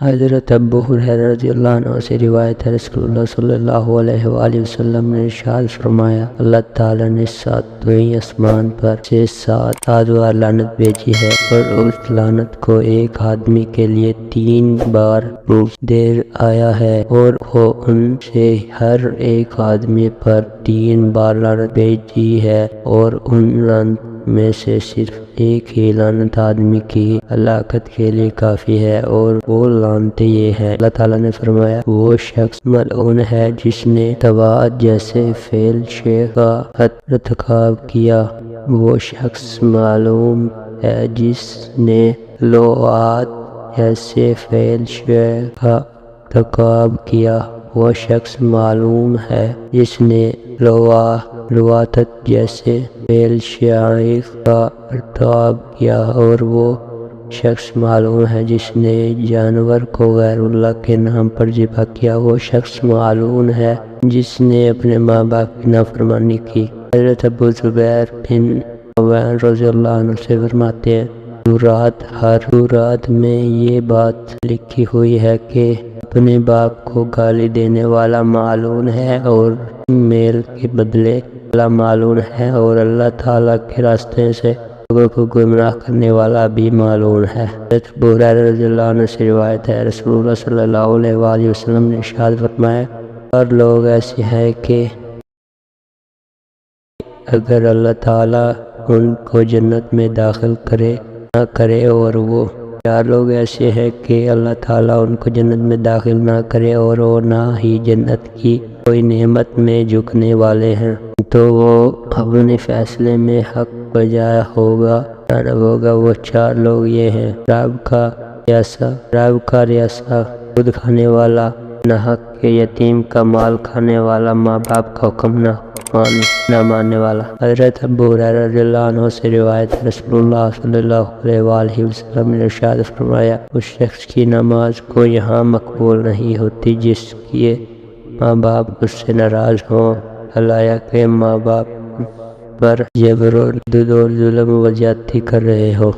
حضرت ابو ہریرہ رضی اللہ عنہ سے روایت ہے، رسول اللہ صلی اللہ علیہ وآلہ وسلم نے ارشاد فرمایا، اللہ تعالیٰ نے ساتویں آسمان پر سے 7 بار لعنت بھیجی ہے، اور اس لعنت کو ایک آدمی کے لیے 3 بار روز دیر آیا ہے، اور وہ ان سے ہر ایک آدمی پر 3 بار لعنت بھیجی ہے، اور ان لعنت میں سے صرف ایک ہی لعنت آدمی کی ہلاکت کے لیے کافی ہے، اور وہ لعنتیں یہ ہیں۔ اللہ تعالیٰ نے فرمایا، وہ شخص ملعون ہے جس نے طاعت جیسے فعل شے کا ارتکاب کیا، وہ شخص ملعون ہے جس نے لواط جیسے فعل شے کا ارتکاب کیا، وہ شخص ملعون ہے جس نے لواطت جیسے فعل شے کا ارتکاب کیا، اور وہ شخص ملعون ہے جس نے جانور کو غیر اللہ کے نام پر ذبح کیا، وہ شخص ملعون ہے جس نے اپنے ماں باپ کی نافرمانی کی۔ حضرت ابو زبیر بن عوام رضی اللہ عنہ سے فرماتے ہیں، تورات میں یہ بات لکھی ہوئی ہے کہ اپنے باپ کو گالی دینے والا ملعون ہے، اور میل کے بدلے والا ملعون ہے، اور اللہ تعالیٰ کے راستے سے لوگوں کو گمراہ کرنے والا بھی ملعون ہے۔ حضرت ابو ہریرہ رضی اللہ عنہ سے روایت ہے، رسول اللہ صلی اللہ علیہ وآلہ وسلم نے ارشاد فرمایا، اور لوگ ایسے ہیں کہ اگر اللہ تعالیٰ ان کو جنت میں داخل نہ کرے، اور وہ 4 لوگ ایسے ہیں کہ اللہ تعالیٰ ان کو جنت میں داخل نہ کرے، اور وہ نہ ہی جنت کی کوئی نعمت میں جھکنے والے ہیں، تو وہ اپنے فیصلے میں حق بجا ہوگا۔ وہ 4 لوگ یہ ہیں، رب کا ریاسہ، خود کھانے والا، ناحق کے یتیم کا مال کھانے والا، ماں باپ کا حکم نہ ماننے والا۔ حضرت ابو ہریرہ رضی اللہ عنہ سے روایت ہے، رسول اللہ صلی اللہ علیہ وآلہ وسلم نے ارشاد فرمایا، اس شخص کی نماز کو یہاں مقبول نہیں ہوتی جس کے ماں باپ اس سے ناراض ہوں، حالانکہ کہ ماں باپ پر جبر و ظلم و زیادتی کر رہے ہو۔